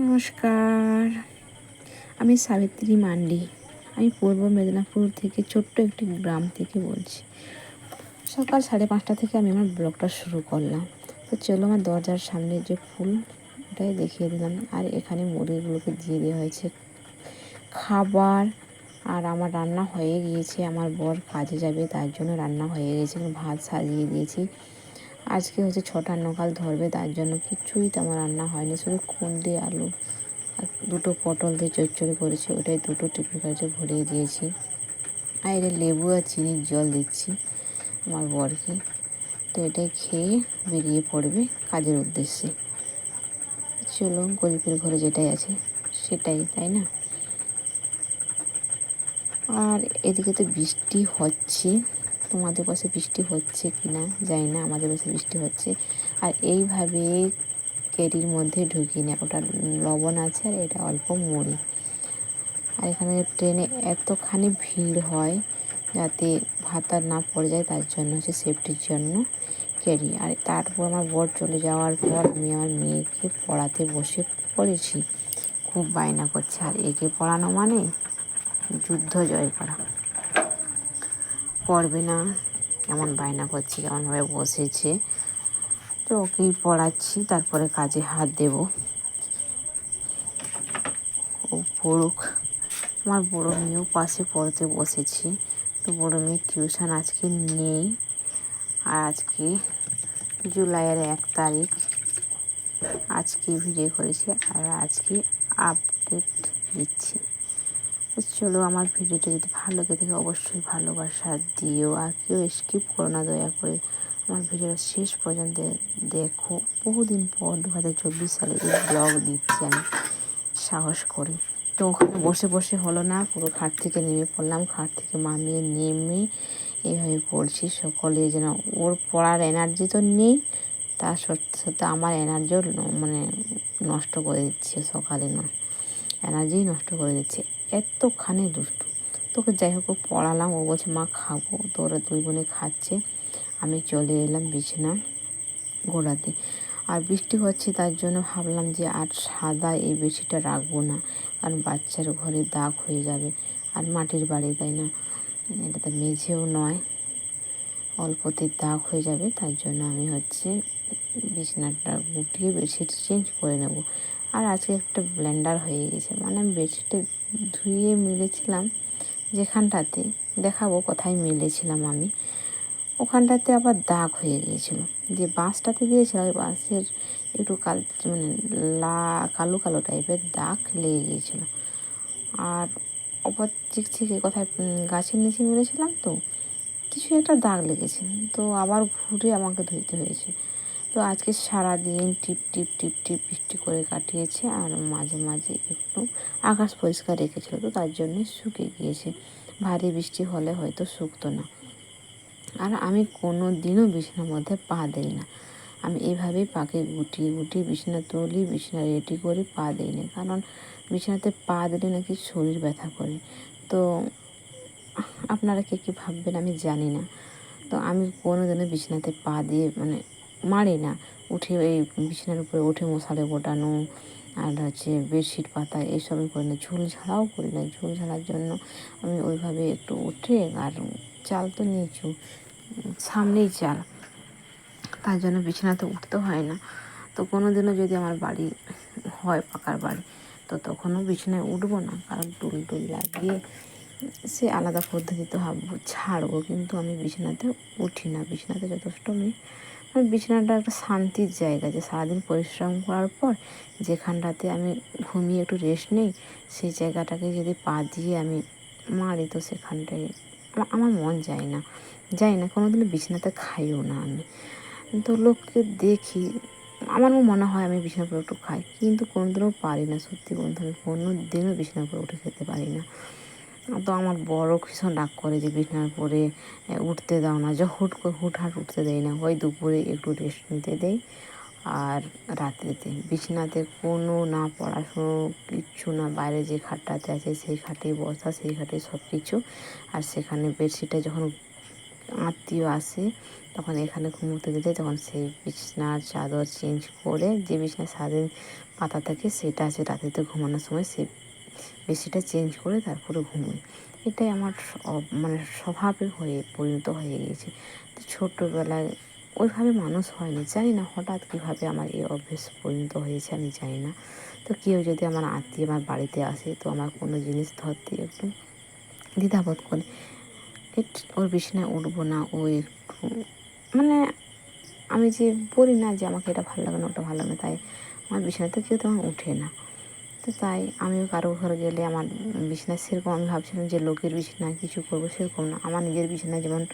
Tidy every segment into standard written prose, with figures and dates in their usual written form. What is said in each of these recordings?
নমস্কার, আমি সাবিত্রী মান্ডি। আমি পূর্ব মেদিনীপুর থেকে ছোট্ট একটি গ্রাম থেকে বলছি। সকাল 5:30 থেকে আমি আমার ব্লগটা শুরু করলাম। তো চলো, আমার দরজার সামনে যে ফুল ওটাই দেখিয়ে দিলাম। আর এখানে মুরগিগুলোকে দিয়ে দেওয়া হয়েছে খাবার। আর আমার রান্না হয়ে গিয়েছে, আমার বর কাজে যাবে তার জন্য রান্না হয়ে গেছে। ভাত সাজিয়ে দিয়েছি। আজকে হচ্ছে 6টা নকাল ধরবে, তার জন্য কিছুই তেমন রান্না হয়নি, শুধু কুঁদরি আলু আর 2টো পটল দিয়ে চচ্চড়ি করেছি, ওটাই 2টো টিফিন কাগজে ভরিয়ে দিয়েছি। আর এটা লেবু আর চিনির জল দিচ্ছি আমার বরকে। তো এটাই খেয়ে বেরিয়ে পড়বে কাজের উদ্দেশ্যে। চলো, গরিবের ঘরে যেটাই আছে সেটাই, তাই না? আর এদিকে তো বৃষ্টি হচ্ছে, তোমাদের পাশে বৃষ্টি হচ্ছে কি না জানি না, আমাদের পাশে বৃষ্টি হচ্ছে। আর এইভাবে কেরির মধ্যে ঢুকিয়ে নেয়, ওটা লবণ আছে আর এটা অল্প মুড়ি। আর এখানে ট্রেনে এতখানি ভিড় হয় যাতে ভাত আর না পড়ে যায়, তার জন্য হচ্ছে সেফটির জন্য ক্যারি। আর তারপর আমার বর চলে যাওয়ার পর আমি আমার মেয়েকে পড়াতে বসে পড়েছি। খুব বায়না করছে, আর একে পড়ানো মানে যুদ্ধ জয় করা। পড়বে না, কেমন বায়না করছে, কেমনভাবে বসেছে। তো ওকেই পড়াচ্ছি, তারপরে কাজে হাত দেব। ও পড়ুক। আমার বড়ো মেয়েও পাশে পড়তে বসেছি। তো বড়ো মেয়ের টিউশন আজকে নেই। আর আজকে জুলাইয়ের 1 তারিখ। আজকে ভিডিও করেছি আর আজকে আপডেট দিচ্ছি। তো চলো, আমার ভিডিওটা যদি ভালো লাগে থাকে অবশ্যই ভালোবাসা দিও, আর কেউ স্কিপ করো না দয়া করে। আমার ভিডিওটা শেষ পর্যন্ত দেখো। বহুদিন পর 2024 সালে এই ব্লগ দিচ্ছি আমি সাহস করি। তো ওখানে বসে বসে হলো না, পুরো খাট থেকে নেমে পড়লাম। খাট থেকে মামিয়ে নেমে এইভাবে পড়ছি। সকলে যেন, ওর পড়ার এনার্জি তো নেই, তার সত্যি সত্যি আমার এনার্জিও মানে নষ্ট করে দিচ্ছে। সকালে এনার্জি নষ্ট করে দিচ্ছে, এতখানি দুষ্টু। তোকে যাই হোক পড়ালাম, ও বলছে মা খাবো। তো ওরা 2 বোনে খাচ্ছে, আমি চলে এলাম বিছানা গোড়াতে। আর বৃষ্টি হচ্ছে, তার জন্য ভাবলাম যে আর সাদা এই বেডশিটটা রাখবো না, কারণ বাচ্চার ঘরে দাগ হয়ে যাবে। আর মাটির বাড়ি, তাই না, এটা তো মেঝেও নয়, অল্পতে দাগ হয়ে যাবে। তার জন্য আমি হচ্ছে বিছানাটা গুটিয়ে বেডশিট চেঞ্জ করে নেব। আর আজকে একটা ব্লেন্ডার হয়ে গেছে, মানে আমি বেডশিটে ধুয়ে মিলেছিলাম যেখানটাতে, দেখাবো কোথায় মিলেছিলাম আমি, ওখানটাতে আবার দাগ হয়ে গিয়েছিল। যে বাঁশটাতে দিয়েছিলাম, ওই বাঁশের একটু মানে কালো কালো টাইপের দাগ লেগে গিয়েছিল। আর অপর চিকচিকে কোথায় গাছের নিচে মিলেছিলাম, তো কিছু একটা দাগ লেগেছে। তো আবার ঘুরে আমাকে ধুইতে হয়েছে। তো আজকে সারাদিন টিপ টিপ টিপ টিপ বৃষ্টি করে কাটিয়েছে, আর মাঝে মাঝে একটু আকাশ পরিষ্কার রেখেছিল, তো তার জন্যই শুকিয়ে গিয়েছে। ভারী বৃষ্টি হলে হয়তো শুকতো না। আর আমি কোনো দিনও বিছানার মধ্যে পা দিই না। আমি এইভাবেই পাকে গুটিয়ে গুটিয়ে বিছানা তুলি, বিছানা রেডি করে পা দিই না, কারণ বিছানাতে পা দিলে নাকি শরীর ব্যথা করে। তো আপনারা কে কী ভাববেন আমি জানি না। তো আমি কোনো দিনও বিছানাতে পা দিয়ে মানে মারি না। উঠে এই বিছানার উপরে উঠে মশারে গোটানো আর হচ্ছে বেডশিট পাতা এইসবই করি না। ঝুল ঝাড়াও করি না। ঝুল ঝাড়ার জন্য আমি ওইভাবে একটু উঠে, আর চাল তো নিচু, সামনেই চাল, তার জন্য বিছানাতে উঠতে হয় না। তো কোনো দিনও যদি আমার বাড়ি হয় পাকার বাড়ি, তো তখনও বিছানায় উঠবো না, কারণ টুল টুল লাগিয়ে সে আলাদা পদ্ধতিতে ভাববো ছাড়বো, কিন্তু আমি বিছানাতে উঠি না। বিছানাতে যথেষ্ট মানে বিছানাটা একটা শান্তির জায়গা, যে সারাদিন পরিশ্রম করার পর যেখানটাতে আমি ঘুমিয়ে একটু রেস্ট নেই, সেই জায়গাটাকে যদি পা দিয়ে আমি মারি, তো সেখানটায় আমার মন যায় না। কোনো দিনও বিছানাতে খাইও না আমি। তো লোককে দেখি, আমারও মনে হয় আমি বিছানার উপরে একটু খাই, কিন্তু কোনো দিনও পারি না। সত্যি বলতে আমি কোনো দিনও বিছানার উপরে উঠে খেতে পারি না। তো আমার বড় ভীষণ রাগ করে যে বিছানার উপরে উঠতে দাও না, যে হুটহাট উঠতে দেয় না। হয় দুপুরে একটু রেস্ট নিতে দেয়, আর রাত্রিতে বিছানাতে কোনো না পড়াশুনো কিচ্ছু না, বাইরে যে খাটটাতে আছে সেই খাটে বসা, সেই খাটে সব কিছু। আর সেখানে বেডশিটটা যখন আত্মীয় আসে তখন এখানে ঘুমোতে দিলে তখন সেই বিছনার চাদর চেঞ্জ করে, যে বিছনা সারাদিন পাতা থাকে সেটা আছে রাত্রিতে ঘুমানোর সময় সেই বেশিটা চেঞ্জ করে তারপরে ঘুমোই। এটাই আমার মানে স্বভাবে পরিণত হয়ে গিয়েছে। তো ছোটোবেলায় ওইভাবে মানুষ হয়নি, জানি না হঠাৎ কীভাবে আমার এই অভ্যেস পরিণত হয়েছে আমি জানি না। তো কেউ যদি আমার আত্মীয় আমার বাড়িতে আসে তো আমার কোনো জিনিস ধরতে একটু দ্বিধাবোধ করে, ওর বিছানায় উঠবো না, ও একটু মানে আমি যে বলি না যে আমাকে এটা ভালো লাগে না ওটা ভালো লাগে না, তাই আমার বিছানাতে কেউ তখন ওঠে না। তো তাই আমিও কারো ঘরে গেলে আমার বিছানা সেরকম আমি ভাবছিলাম যে লোকের বিছানায় কিছু করবো, সেরকম না, আমার নিজের বিছানায় যেমন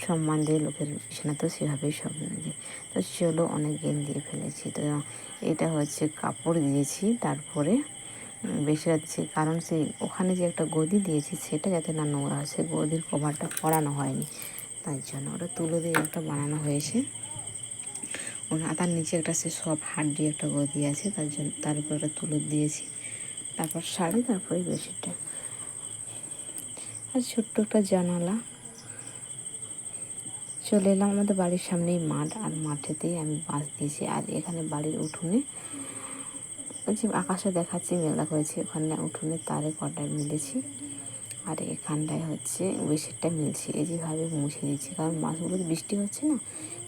সম্মান দিয়ে লোকের বিছানা তো সেভাবেই সম্মান দিই। তো চলো অনেক জ্ঞান দিয়ে ফেলেছি। তো এটা হচ্ছে কাপড় দিয়েছি, তারপরে বেশি দিচ্ছি, কারণ সেই ওখানে যে একটা গদি দিয়েছি সেটা যাতে না নোংরা হয়, সে গদির কভারটা পরানো হয়নি, তার জন্য ওটা তুলো দিয়ে একটা বানানো হয়েছে। তার নিচে একটা সে সব হাড্ডি একটা গদি আছে, তার জন্য তার উপর একটা তুলো দিয়েছি, তারপর শাড়ি, তারপরে বেডশিটটা আর ছোট্ট একটা জানালা। চলে এলাম, আমাদের বাড়ির সামনেই মাঠ, আর মাঠেতেই আমি বাঁশ দিয়েছি। আর এখানে বাড়ির উঠোনে যে আকাশে দেখাচ্ছি মেঘলা করেছি, ওখানে উঠোনে তারে কটায় মিলেছি, আর এখানটায় হচ্ছে বেডশিটটা মিলছি। এই যেভাবে মুছে দিচ্ছি, কারণ বাঁশগুলোতে বৃষ্টি হচ্ছে না,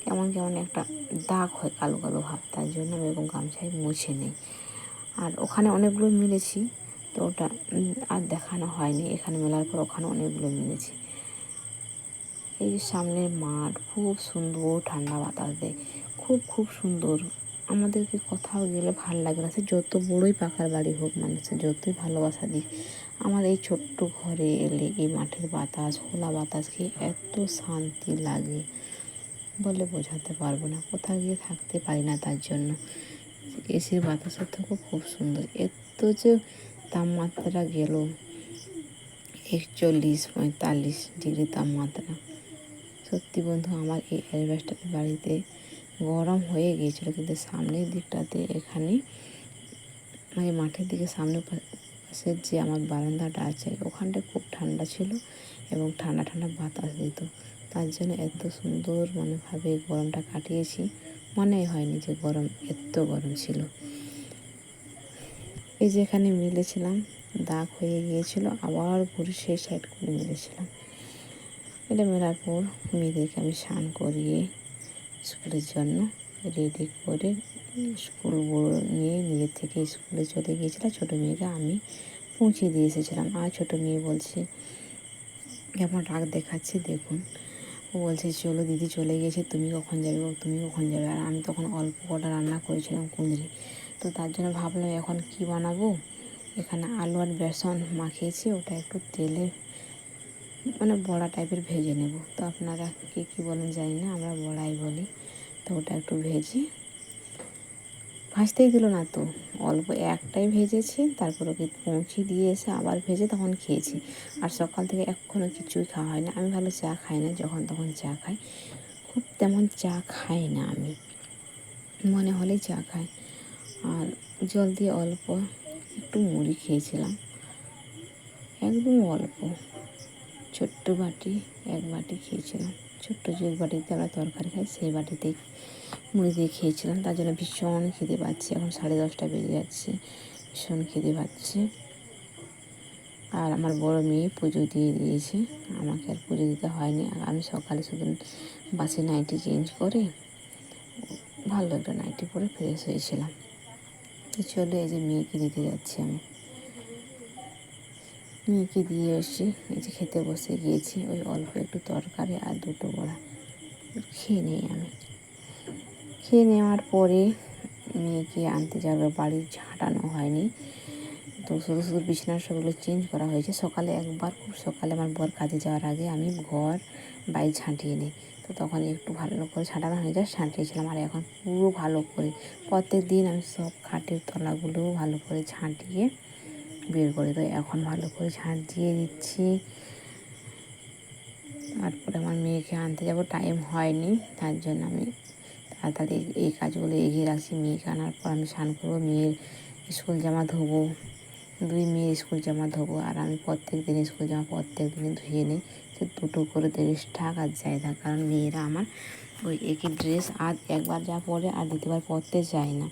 কেমন কেমন একটা দাগ হয়, কালো কালো ভাব, তার জন্য আমি এরকম গামছায় মুছে নিই। আর ওখানে অনেকগুলো মিলেছি, তো ওটা আর দেখানো হয়নি। এখানে মেলার পর ওখানে অনেকগুলো মিলেছি। এই যে সামনের মাঠ খুব সুন্দর, ঠান্ডা বাতাস দেয়, খুব খুব সুন্দর। আমাদেরকে কোথাও গেলে ভাল লাগে না, সে যত বড়োই পাকার বাড়ি হোক, মানুষের যতই ভালোবাসা দিক, আমার এই ছোট্ট ঘরে এলে এই মাঠের বাতাস, খোলা বাতাস খেয়ে এত শান্তি লাগে বলে বোঝাতে পারবো না। কোথাও গিয়ে থাকতে পারি না, তার জন্য এসির বাতাসের থেকেও খুব সুন্দর। এত যে তাপমাত্রা গেল 41-45 ডিগ্রি তাপমাত্রা, সত্যি বন্ধু আমার এই অ্যালবেস্টার বাড়িতে গরম হয়ে গিয়েছিল, কিন্তু সামনের দিকটাতে এখানে মানে মাঠের দিকে সামনে পাশের যে আমার বারান্দাটা আছে ওখানটা খুব ঠান্ডা ছিল এবং ঠান্ডা ঠান্ডা বাতাস দিত, তার জন্য এত সুন্দর ভাবে গরমটা কাটিয়েছি, মনে হয়নি যে এত গরম ছিল। এই যে এখানে মিলেছিলাম, দাগ হয়ে গিয়েছিল, আবার ঘুরে সেই সাইড করে মিলেছিলাম। এটা মেলার পর মেয়েদেরকে আমি স্নান করিয়ে স্কুলের জন্য রেডি করে স্কুল নিয়ে নিজের থেকে স্কুলে চলে গিয়েছিলাম। ছোটো মেয়েকে আমি পৌঁছে দিয়ে এসেছিলাম। আর ছোটো মেয়ে বলছে, কেমন রাগ দেখাচ্ছে দেখুন, ও বলছে চলো দিদি চলে গেছে, তুমি কখন যাবে, তুমি কখন যাবে। আর আমি তখন অল্প কটা রান্না করেছিলাম কুঁদরি, তো তার জন্য ভাবলাম এখন কি বানাবো। এখানে আলু আর বেসন মাখিয়েছি, ওটা একটু তেলে বড়া টাইপের ভেজে নেব। তো আপনারা কে কী বলেন জানি না, আমরা বড়াই বলি। তো ওটা একটু ভেজে, ভাজতেই দিল না তো, অল্প একটাই ভেজেছি, তারপর ওকে পৌঁছে দিয়ে এসে আবার ভেজে তখন খেয়েছি। আর সকাল থেকে এখনও কিছুই খাওয়া হয় না। আমি ভালো চা খাই না, যখন তখন চা খাই, খুব তেমন চা খাই না আমি, মনে হলেই চা খাই। আর জল দিয়ে অল্প একটু মুড়ি খেয়েছিলাম, একদম অল্প, ছোট্ট বাটি 1 বাটি খেয়েছিলাম। ছোট্ট যে বাটিতে আমরা তরকারি খাই সেই বাটিতেই মুড়ি দিয়ে খেয়েছিলাম। তার জন্য ভীষণ খিদে পাচ্ছে, এখন 10:30 বেজে যাচ্ছে, ভীষণ খিদে পাচ্ছে। আর আমার বড় মেয়ে পুজো দিয়ে দিয়েছে, আমাকে আর পুজো দিতে হয়নি। আর আমি সকালে শুধু বাসি নাইটি চেঞ্জ করে ভালো একটা নাইটি পরে ফ্রেশ হয়েছিলাম। তো চলে এই যে মেয়েকে দিতে যাচ্ছি, আমি মেয়েকে দিয়ে এসে এই যে খেতে বসে গিয়েছি। ওই অল্প একটু তরকারি আর 2টো বড়া খেয়ে নিই। আমি খেয়ে নেওয়ার পরে মেয়েকে আনতে যাবে, বাড়ি ঝাঁটানো হয়নি, তো শুধু শুধু বিছানার সবগুলো চেঞ্জ করা হয়েছে। সকালে একবার, খুব সকালে আমার বর কাজে যাওয়ার আগে আমি ঘর বাড়ি ঝাঁটিয়ে নিই, তো তখন একটু ভালো করে ছাঁটানো হয়ে যায়, ছাঁটিয়েছিলাম। আর এখন পুরো ভালো করে প্রত্যেক দিন আমি সব খাটের তলাগুলো ভালো করে ঝাঁটিয়ে বের করে দিই। এখন ভালো করে ঝাঁট দিয়ে দিচ্ছি। তারপরে আমার মেয়েকে আনতে যাব, টাইম হয়নি, তার জন্য আমি তাড়াতাড়ি এই কাজগুলো এগিয়ে রাখছি। মেয়েকে আনার পর আমি স্নান করবো, মেয়ের স্কুল জামা ধোবো, 2 মেয়ের স্কুল জামা ধোবো। আর আমি প্রত্যেক দিন স্কুল জামা প্রত্যেক দিনই ধুয়ে নিই, সে দুটো করে ড্রেস থাক আর যাই থাক, কারণ মেয়েরা আমার ওই একই ড্রেস আর একবার যা পরে আর দ্বিতীয়বার পরতে চায় না।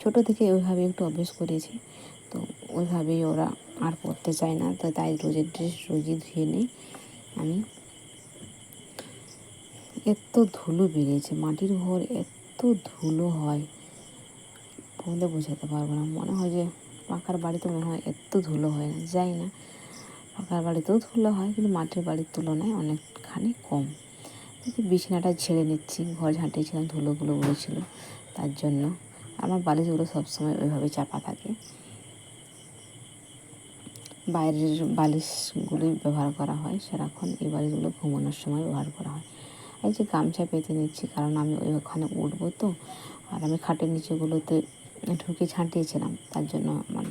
ছোটো থেকে ওইভাবে একটু অভ্যেস করেছি, তো ওইভাবেই ওরা আর পরতে চায় না। তো তাই রোজের ড্রেস রোজই ধুয়ে নেই আমি। এত ধুলো বেরিয়েছে, মাটির ঘর এত ধুলো হয় বলে বোঝাতে পারবো না। মনে হয় যে পাকার বাড়িতে মনে হয় এত ধুলো হয় না, যাই না। পাকার বাড়িতেও ধুলো হয়, কিন্তু মাটির বাড়ির তুলনায় অনেকখানি কম। বিছানাটা ঝেড়ে নিচ্ছি, ঘর ঝাঁটিয়েছিলাম, ধুলোগুলো উড়েছিল তার জন্য। আমার বালিশগুলো সবসময় ওইভাবে চাপা থাকে, বাইরের বালিশগুলোই ব্যবহার করা হয় সারাক্ষণ। এই বালিশগুলো ঘুমানোর সময় ব্যবহার করা হয়। এই যে গামছা পেতে নিচ্ছি, কারণ আমি ওখানে উঠবো তো, আর আমি খাটের নিচেগুলোতে ঢুকে ঝাঁটিয়েছিলাম, তার জন্য আমার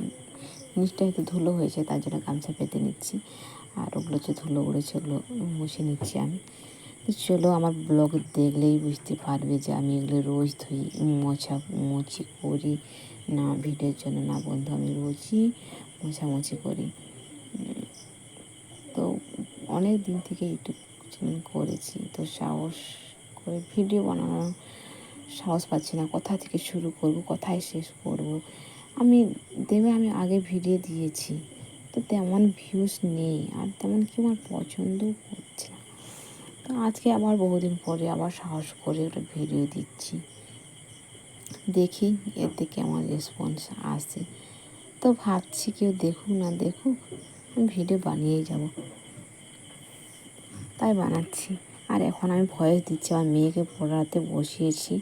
নিচটা একটু ধুলো হয়েছে, তার জন্য গামছা পেতে নিচ্ছি। আর ওগুলো যে ধুলো উড়েছে ওগুলো মুছে নিচ্ছি আমি। তো চলো, আমার ব্লগ দেখলেই বুঝতে পারবে যে আমি এগুলো রোজ ধুই, মোছামুছি করি না ভিডিওর জন্য না বন্ধু, আমি রোজই মোছামুছি করি। তো অনেক দিন থেকে ইউটিউব চ্যানেল করেছি, তো সাহস করে ভিডিও বানানোর সাহস পাচ্ছি না। কোথা থেকে শুরু করব, কোথায় শেষ করব। আমি আগে ভিডিও দিয়েছি, তো তেমন ভিউজ নেই, আর তেমন কি আমার পছন্দও করছে না। তো আজকে আবার বহুদিন পরে আবার সাহস করে একটা ভিডিও দিচ্ছি, দেখি এতে কেমন রেসপন্স আসে। তো ভাবছি কেউ দেখুক না দেখুক, আমি ভিডিও বানিয়েই যাব, তাই বানাচ্ছি। আর এখন আমি ভয়েস দিচ্ছি, আমার মেয়েকে পড়াতে বসিয়েছি,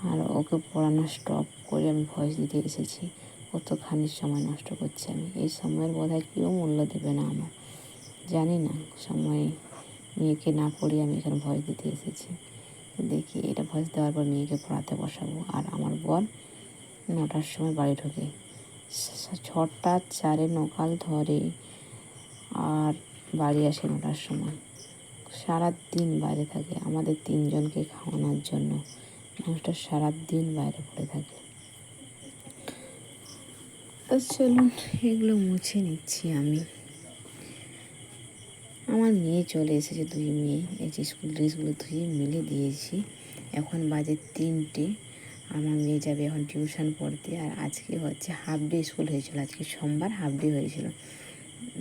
আর ওকে পড়ানো স্টপ করে আমি ভয়েস দিতে এসেছি। কতখানি সময় নষ্ট করছি আমি, এই সময়ের বোধহয় কেউ মূল্য দেবে না আমার, জানি না। সময় মেয়েকে না পড়িয়ে আমি এখানে ভয়েস দিতে এসেছি। দেখি এটা ভয়েস দেওয়ার পর মেয়েকে পড়াতে বসাবো। আর আমার বর 9টার সময় বাড়ি ঢোকে, 6টা 4 নকাল ধরে, আর বাড়ি আসে 9টার সময়। সারাদিন বাইরে থাকে আমাদের 3জনকে খাওয়ানোর জন্য। মানুষটা সারাদিন বাইরে পড়ে থাকে। তো চলুন, এগুলো মুছে নিচ্ছি আমি। আমার মেয়ে চলে এসেছে, 2 মেয়ে। এই যে স্কুল ড্রেসগুলো ধুয়ে মেলে দিয়েছি, এখন বাজে 3টে। আমার মেয়ে যাবে এখন টিউশন পড়তে। আর আজকে হচ্ছে হাফ ডে স্কুল হয়েছিল, আজকে সোমবার হাফ ডে হয়েছিল।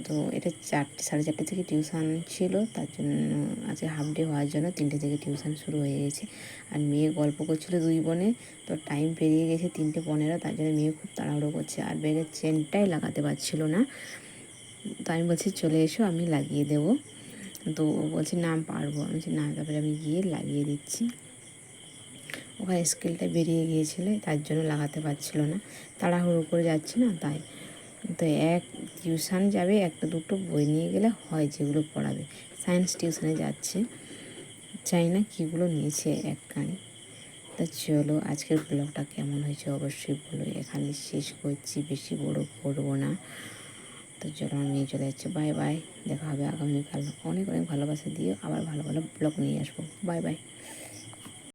তো এটা 4:30 থেকে টিউশন ছিল, তার জন্য আজকে হাফ ডে হওয়ার জন্য 3টে থেকে টিউশন শুরু হয়ে গেছে। আর মেয়ে গল্প করছিল 2 বোনে, তো টাইম পেরিয়ে গেছে 3:15, তার জন্য মেয়ে খুব তাড়াহুড়ো করছে, আর ব্যাগের চেনটাই লাগাতে পারছিল না। তো আমি বলছি চলে এসো, আমি লাগিয়ে দেবো। তো ও বলছে না পারবো, আমি বলছি না, তারপরে আমি গিয়ে লাগিয়ে দিচ্ছি। ওখানে স্কেলটা বেরিয়ে গিয়েছিল, তার জন্য লাগাতে পারছিল না, তাড়াহুড়ো করে যাচ্ছে না তাই। তো টিউশন যাবে, 1-2টো বই নিয়ে গেলে হয় যেগুলো পড়াবে। সায়েন্স টিউশনে যাচ্ছে, চাই না কীগুলো নিয়েছে একখানি। তা চলো, আজকের ব্লগটা কেমন হয়েছে অবশ্যই বলো। এখানে শেষ করছি, বেশি বড় করবো না। তো চলো, আমার মেয়ে চলে যাচ্ছে, বাই বাই। দেখা হবে আগামীকাল। অনেক অনেক ভালোবাসা দিও, আবার ভালো ভালো ব্লগ নিয়ে আসবো। Bye bye.